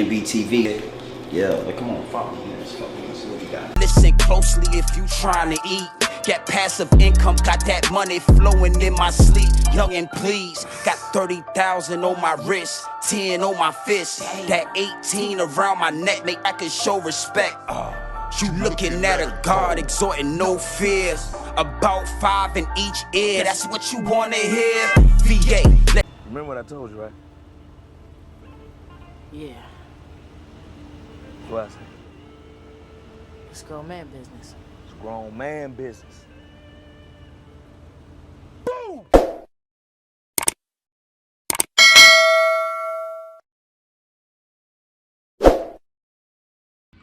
B TV. Yeah, like, come on, follow me. Let's see what we got. Listen closely if you trying to eat. Got passive income, got that money flowing in my sleep. Young and please, got 30,000 on my wrist, 10 on my fist. That 18 around my neck, make I can show respect. You looking at a God exhorting no fear. About 5 in each ear, that's what you wanna hear. VA. Remember what I told you, right? Yeah, What I say? it's grown man business. It's grown man business.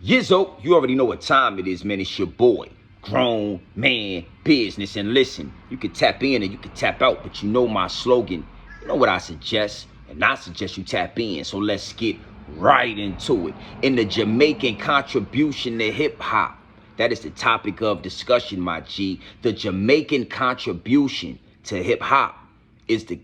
Yizzo, you already know what time it is, man. It's your boy, Grown Man Business. And listen, you can tap in and you can tap out, but you know my slogan. You know what I suggest? And I suggest you tap in. So let's get right into it. In the Jamaican contribution to hip-hop, that is the topic of discussion, my G. The Jamaican contribution to hip-hop is the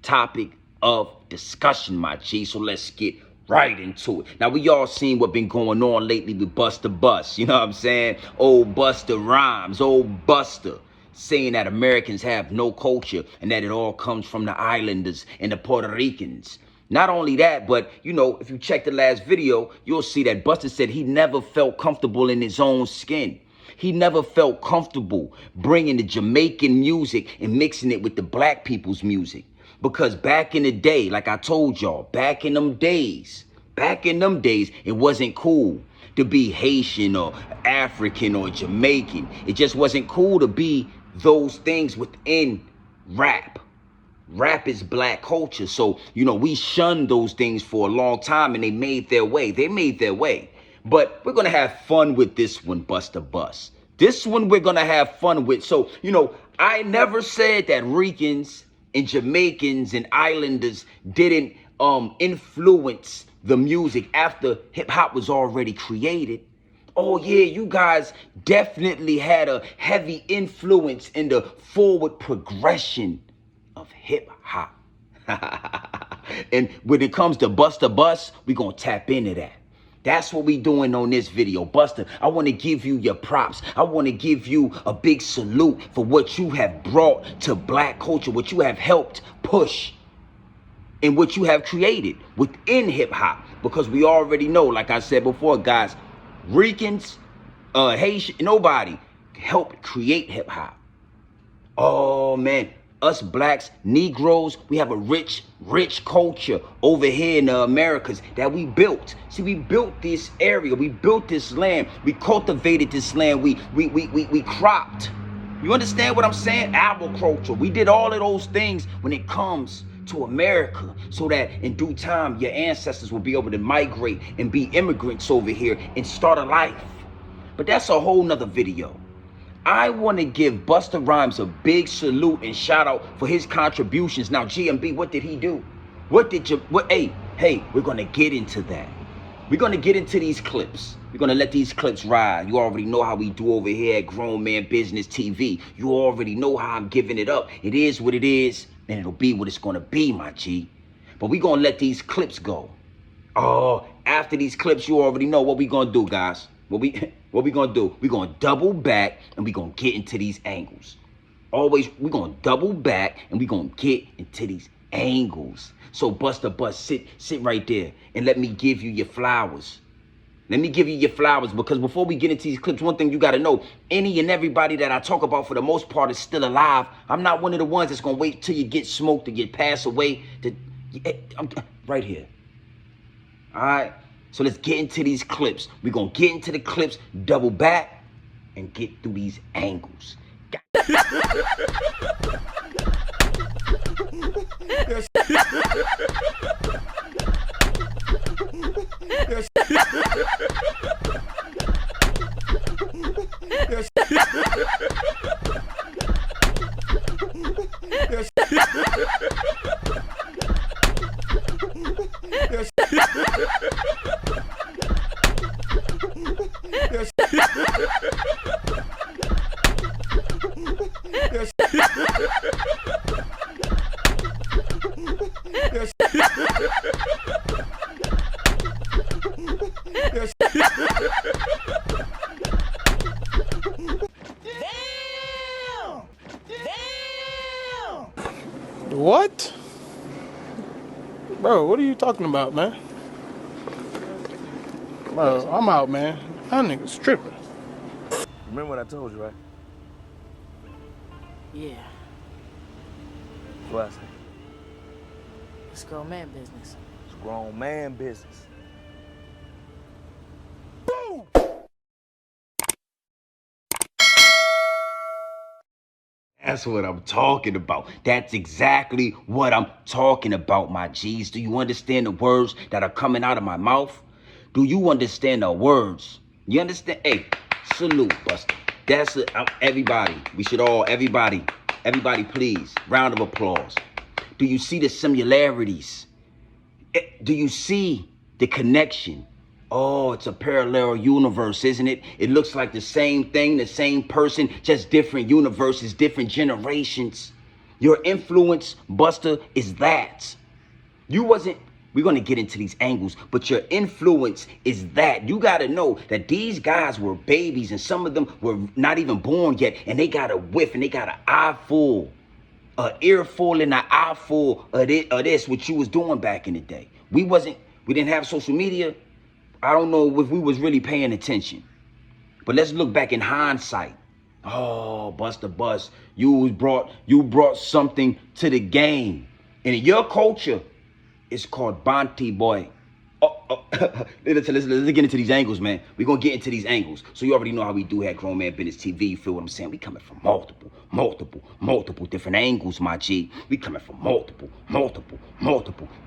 topic of discussion, my G. So let's get right into it. Now, we all seen what been going on lately with Busta Bus. You know what I'm saying? Old Busta Rhymes, old Busta, saying that Americans have no culture and that it all comes from the islanders and the Puerto Ricans. Not only that, but, you know, if you check the last video, you'll see that Busta said he never felt comfortable in his own skin. He never felt comfortable bringing the Jamaican music and mixing it with the black people's music. Because back in the day, like I told y'all, back in them days, it wasn't cool to be Haitian or African or Jamaican. It just wasn't cool to be those things within rap. Rap is black culture. So, you know, we shunned those things for a long time and they made their way. But we're going to have fun with this one, Busta Bus. This one we're going to have fun with. So, you know, I never said that Ricans and Jamaicans and Islanders didn't influence the music after hip-hop was already created. Oh yeah, you guys definitely had a heavy influence in the forward progression of hip-hop. And when it comes to Busta Bus, we're gonna tap into that. That's what we doing on this video. Busta, I want to give you your props. I want to give you a big salute for what you have brought to black culture, what you have helped push, and what you have created within hip-hop. Because we already know, like I said before, guys, Ricans, Haitian, nobody helped create hip-hop. Oh, man. Us blacks, Negroes, we have a rich culture over here in the Americas that we built. See, we built this area, we built this land, we cultivated this land, we cropped. You understand what I'm saying? Agriculture. We did all of those things when it comes to America, so that in due time, your ancestors will be able to migrate and be immigrants over here and start a life. But that's a whole nother video. I want to give Busta Rhymes a big salute and shout out for his contributions. Now, GMB, what did he do? Hey, we're going to get into that. We're going to get into these clips. We're going to let these clips ride. You already know how we do over here at Grown Man Business TV. You already know how I'm giving it up. It is what it is, and it'll be what it's going to be, my G. But we're going to let these clips go. Oh, after these clips, you already know what we're going to do, guys. What we gonna do? We're gonna double back and we're gonna get into these angles. Always, we're gonna double back and we're gonna get into these angles. So Busta Bus, sit right there and let me give you your flowers. Let me give you your flowers, because before we get into these clips, one thing you gotta know, any and everybody that I talk about for the most part is still alive. I'm not one of the ones that's gonna wait till you get smoked or get passed away. I'm right here. All right. So let's get into these clips. We're going to get into the clips, double back, and get through these angles. What? Bro, what are you talking about, man? Bro, I'm out, man. That nigga's tripping. Remember what I told you, right? Yeah, What I say? it's grown man business. It's grown man business. That's what I'm talking about. That's exactly what I'm talking about, my G's. Do you understand the words that are coming out of my mouth? Do you understand the words? You understand? Hey, salute, Busta. That's it. Everybody. We should all, everybody, please. Round of applause. Do you see the similarities? Do you see the connection? Oh, it's a parallel universe, isn't it? It looks like the same thing, the same person, just different universes, different generations. Your influence, Busta, is that. You wasn't, we're going to get into these angles, but your influence is that. You got to know that these guys were babies and some of them were not even born yet, and they got a whiff and they got an eye full, an earful and an eye full of this, what you was doing back in the day. We didn't have social media. I don't know if we was really paying attention. But let's look back in hindsight. Oh, Busta Bust, you brought something to the game. And in your culture, it's called Bonte Boy. Let's get into these angles, man. We're going to get into these angles. So you already know how we do at Grown Man Business TV. You feel what I'm saying? We coming from multiple different angles, my G. We coming from multiple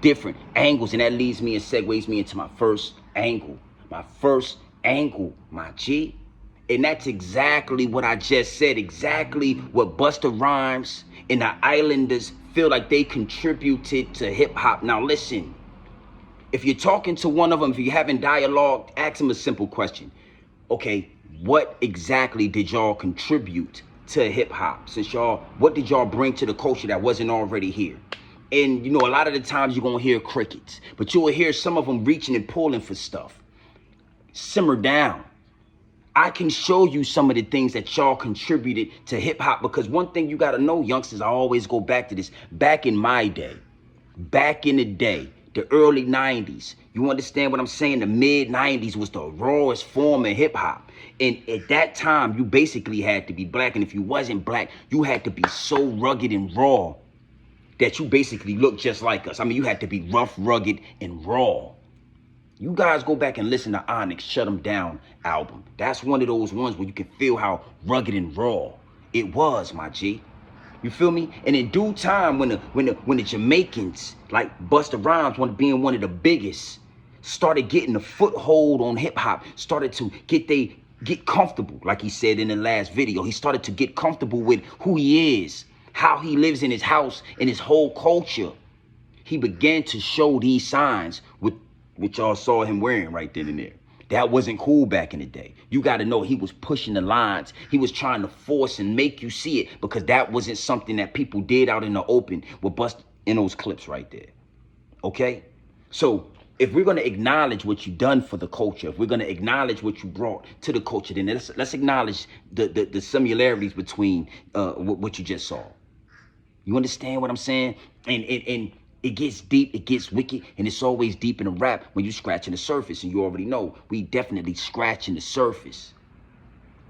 different angles. And that leads me and segues me into my first angle. My first angle, my G. And that's exactly what I just said. Exactly what Busta Rhymes and the Islanders feel like they contributed to hip hop. Now listen. If you're talking to one of them, if you're having dialogue, ask them a simple question. Okay, what exactly did y'all contribute to hip hop? What did y'all bring to the culture that wasn't already here? And you know, a lot of the times you're gonna hear crickets, but you will hear some of them reaching and pulling for stuff. Simmer down. I can show you some of the things that y'all contributed to hip hop, because one thing you gotta know, youngsters, I always go back to this. Back in my day, back in the day, the early 90s, you understand what I'm saying? The mid 90s was the rawest form of hip hop. And at that time, you basically had to be black. And if you wasn't black, you had to be so rugged and raw that you basically looked just like us. I mean, you had to be rough, rugged, and raw. You guys go back and listen to Onyx Shut 'Em Down album. That's one of those ones where you can feel how rugged and raw it was, my G. You feel me? And in due time, when the Jamaicans, like Busta Rhymes, being one of the biggest, started getting a foothold on hip hop, started to get comfortable, like he said in the last video. He started to get comfortable with who he is, how he lives in his house, and his whole culture. He began to show these signs with what y'all saw him wearing right then and there. That wasn't cool back in the day. You got to know he was pushing the lines. He was trying to force and make you see it, because that wasn't something that people did out in the open with Busta in those clips right there. Okay? So if we're going to acknowledge what you done for the culture, if we're going to acknowledge what you brought to the culture, then let's acknowledge the similarities between what you just saw. You understand what I'm saying? And it gets deep, it gets wicked, and it's always deep in a rap when you scratching the surface. And you already know, we definitely scratching the surface.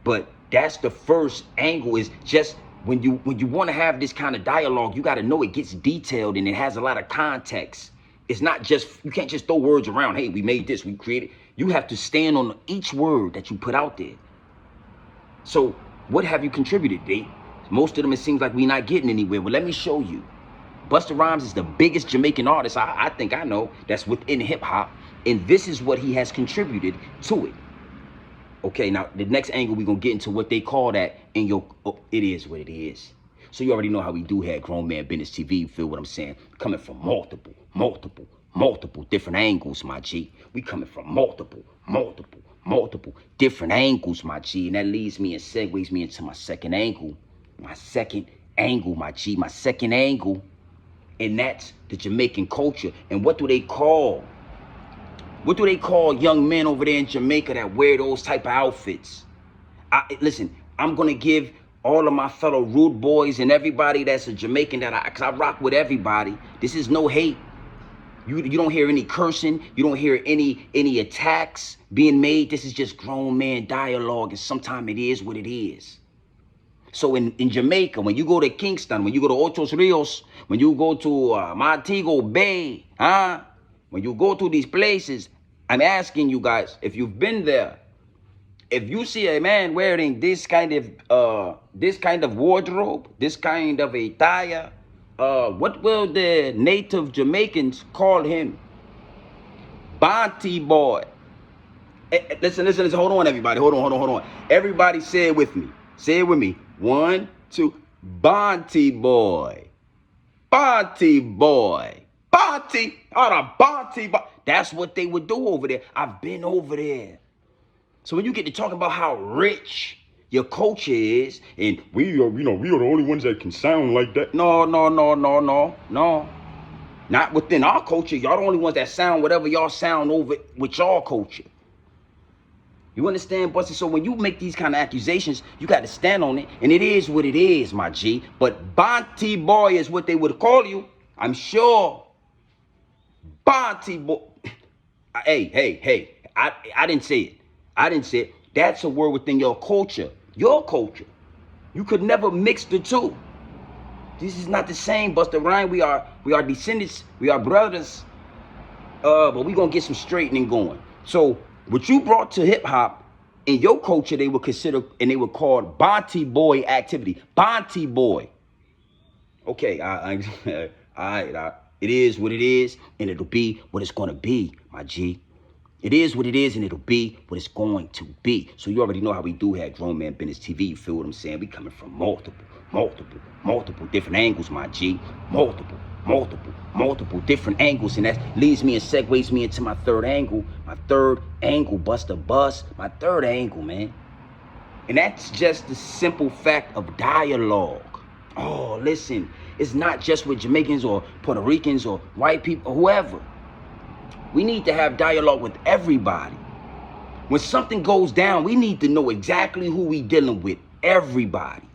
But that's the first angle, is just when you want to have this kind of dialogue, you got to know it gets detailed and it has a lot of context. It's not just, you can't just throw words around. Hey, we made this, we created. You have to stand on each word that you put out there. So what have you contributed, D? Most of them, it seems like we're not getting anywhere. Well, let me show you. Busta Rhymes is the biggest Jamaican artist I think I know that's within hip hop, and this is what he has contributed to it. Okay, now the next angle, we're gonna get into what they call that in your, it is what it is. So you already know how we do have Grown Man Business TV, you feel what I'm saying? Coming from multiple different angles, my G. We coming from multiple different angles, my G. And that leads me and segues me into my second angle. My second angle, my G, my second angle. And that's the Jamaican culture. And what do they call young men over there in Jamaica that wear those type of outfits? Listen, I'm gonna give all of my fellow rude boys and everybody that's a Jamaican cause I rock with everybody. This is no hate. You don't hear any cursing. You don't hear any attacks being made. This is just grown man dialogue, and sometimes it is what it is. So in Jamaica, when you go to Kingston, when you go to Ocho Rios, when you go to Montego Bay, when you go to these places, I'm asking you guys, if you've been there, if you see a man wearing this kind of wardrobe, this kind of attire, what will the native Jamaicans call him? Banty boy. Listen. Hold on, everybody. Hold on. Everybody say it with me. Say it with me. 1, 2. Banty boy. Banty boy. Banty. Oh, the Banty boy. That's what they would do over there. I've been over there. So when you get to talking about how rich your culture is, and we are the only ones that can sound like that. No. Not within our culture. Y'all the only ones that sound whatever y'all sound over with y'all culture. You understand, Busta? So when you make these kind of accusations, you got to stand on it, and it is what it is, my G. But Banty boy is what they would call you, I'm sure. Banty boy. Hey. I didn't say it. I didn't say it. That's a word within your culture. Your culture. You could never mix the two. This is not the same, Busta Rhymes. We are descendants. We are brothers. But we gonna get some straightening going. So what you brought to hip hop in your culture, they would consider, and they would call Banty boy activity. Banty boy. Okay, it is what it is, and it'll be what it's gonna be, my G. It is what it is, and it'll be what it's going to be. So you already know how we do have Grown Man Business TV. You feel what I'm saying? We coming from multiple different angles, my G. Multiple different angles. And that leads me and segues me into my third angle. My third angle, Busta Bus. My third angle, man. And that's just the simple fact of dialogue. Oh, listen. It's not just with Jamaicans or Puerto Ricans or white people, or whoever. We need to have dialogue with everybody. When something goes down, we need to know exactly who we dealing with. Everybody.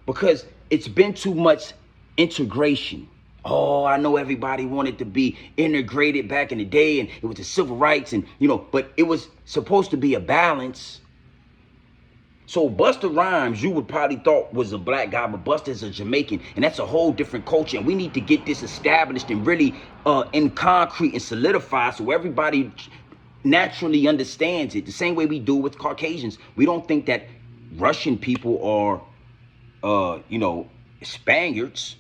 Because it's been too much integration. Oh, I know everybody wanted to be integrated back in the day, and it was the civil rights, and but it was supposed to be a balance. So Busta Rhymes, you would probably thought was a black guy, but Busta is a Jamaican, and that's a whole different culture. And we need to get this established and really in concrete and solidified, so everybody naturally understands it. The same way we do with Caucasians. We don't think that Russian people are, Spaniards.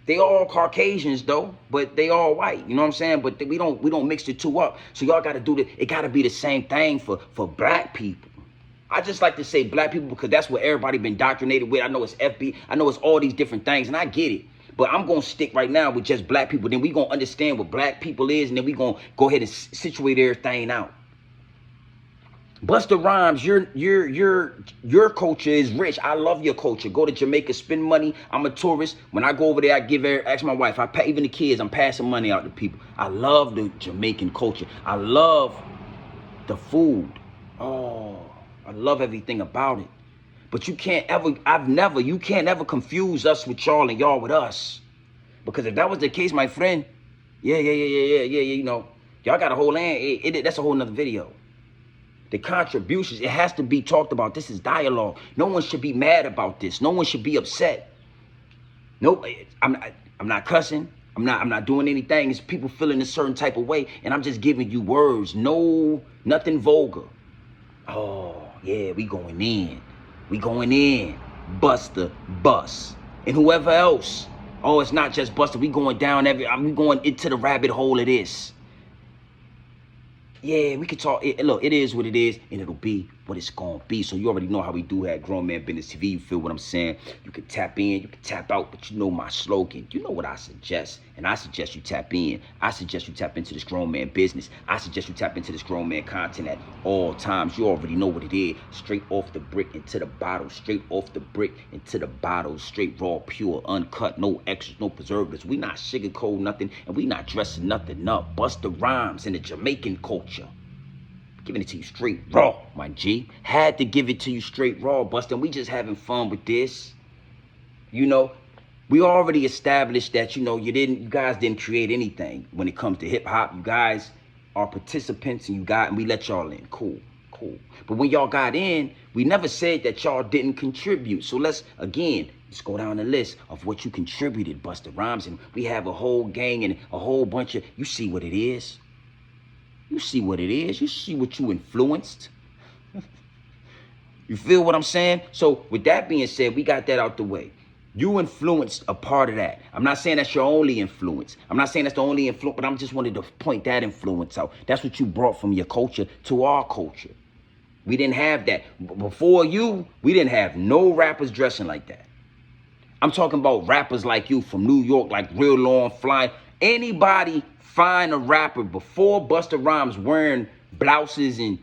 They all Caucasians though, but they all white. You know what I'm saying? But we don't mix the two up. So y'all got to do it got to be the same thing for black people. I just like to say black people because that's what everybody been indoctrinated with. I know it's FB. I know it's all these different things, and I get it. But I'm going to stick right now with just black people. Then we going to understand what black people is, and then we going to go ahead and situate everything out. Busta Rhymes, your culture is rich. I love your culture. Go to Jamaica, spend money. I'm a tourist. When I go over there, ask my wife. Even the kids, I'm passing money out to people. I love the Jamaican culture. I love the food. Oh, I love everything about it. But you can't ever confuse us with y'all and y'all with us. Because if that was the case, my friend, yeah, y'all got a whole land. That's a whole nother video. The contributions, it has to be talked about. This is dialogue. No one should be mad about this. No one should be upset. No, I'm not cussing. I'm not doing anything. It's people feeling a certain type of way, and I'm just giving you words. No, nothing vulgar. Oh, yeah, we going in. Busta, Bus. And whoever else. Oh, it's not just Busta. We going down we going into the rabbit hole of this. Yeah, we could talk. Look, it is what it is, and it'll be what it's gonna be. So you already know how we do have Grown Man Business TV. You feel what I'm saying? You can tap in, you can tap out, but you know my slogan. You know what I suggest, and I suggest you tap in. I suggest you tap into this Grown Man business. I suggest you tap into this Grown Man content at all times. You already know what it is. Straight off the brick into the bottle. Straight off the brick into the bottle. Straight raw, pure, uncut, no extras, no preservatives. We not sugarcoat nothing, and we not dressing nothing up. Busta Rhymes in the Jamaican culture. Giving it to you straight raw, my G. Had to give it to you straight raw, Busta. And we just having fun with this. You know, we already established that, you know, you guys didn't create anything when it comes to hip hop. You guys are participants and we let y'all in. Cool. But when y'all got in, we never said that y'all didn't contribute. So let's go down the list of what you contributed, Busta Rhymes. And we have a whole gang and a whole bunch of, you see what it is. You see what it is. You see what you influenced. You feel what I'm saying? So with that being said, we got that out the way. You influenced a part of that. I'm not saying that's your only influence. I'm not saying that's the only influence, but I'm just wanted to point that influence out. That's what you brought from your culture to our culture. We didn't have that. Before you, we didn't have no rappers dressing like that. I'm talking about rappers like you from New York, like Real Long Fly. Anybody find a rapper before Busta Rhymes wearing blouses and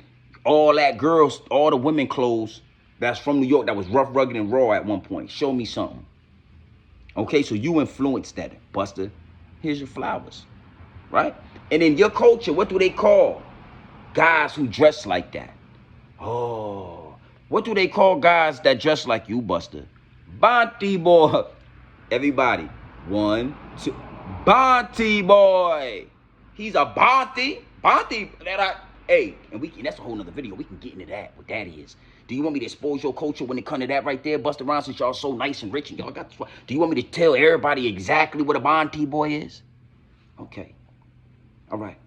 all that girls, all the women clothes that's from New York that was rough, rugged, and raw at one point? Show me something. Okay, so you influenced that, Busta. Here's your flowers, right? And in your culture, what do they call guys who dress like that? Oh, what do they call guys that dress like you, Busta? Bonty boy. Everybody, 1, 2. Bonty boy. He's a Bonty. Bonty. Hey, and that's a whole nother video. We can get into that, what that is. Do you want me to expose your culture when it comes to that right there, Busta Rhymes, since y'all so nice and rich and y'all got this? Do you want me to tell everybody exactly what a Bonty boy is? Okay. All right.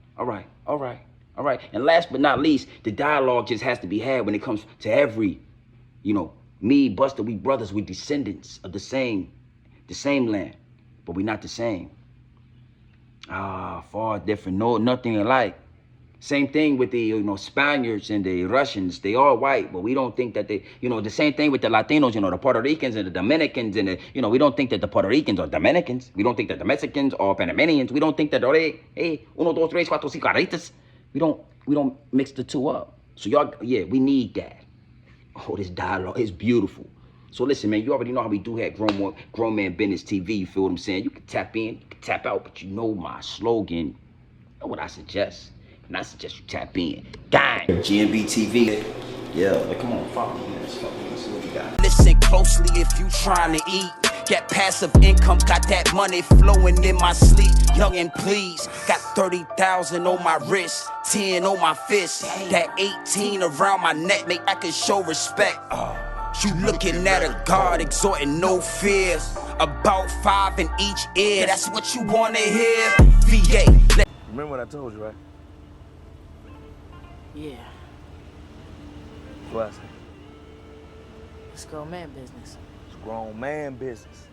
And last but not least, the dialogue just has to be had when it comes to every, me, Busta, we brothers, we descendants of the same land, but we not the same. Far different, nothing alike. Same thing with the Spaniards and the Russians. They all white, but we don't think that they, the same thing with the Latinos, the Puerto Ricans and the Dominicans and the, we don't think that the Puerto Ricans are Dominicans. We don't think that the Mexicans are Panamanians. We don't think that, hey, 1, 2, 3, 4, 5 cigarritas. We don't mix the two up. So y'all, we need that. Oh, this dialogue is beautiful. So listen, man, you already know how we do here at Grown Man Business TV. You feel what I'm saying? You can tap in, you can tap out, but you know my slogan. You know what I suggest? And I suggest you tap in. Gang. GNB TV. Yeah, come on, follow me. Let's see what we got. Listen closely if you trying to eat. Get passive income, got that money flowing in my sleep. Young and please, got 30,000 on my wrist, 10 on my fist, that 18 around my neck, make I can show respect. You looking at a God exhorting no fear, about 5 in each ear, that's what you wanna hear. VA. Remember what I told you, right? Yeah, What I say? it's grown man business. It's grown man business.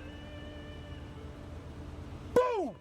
Boom!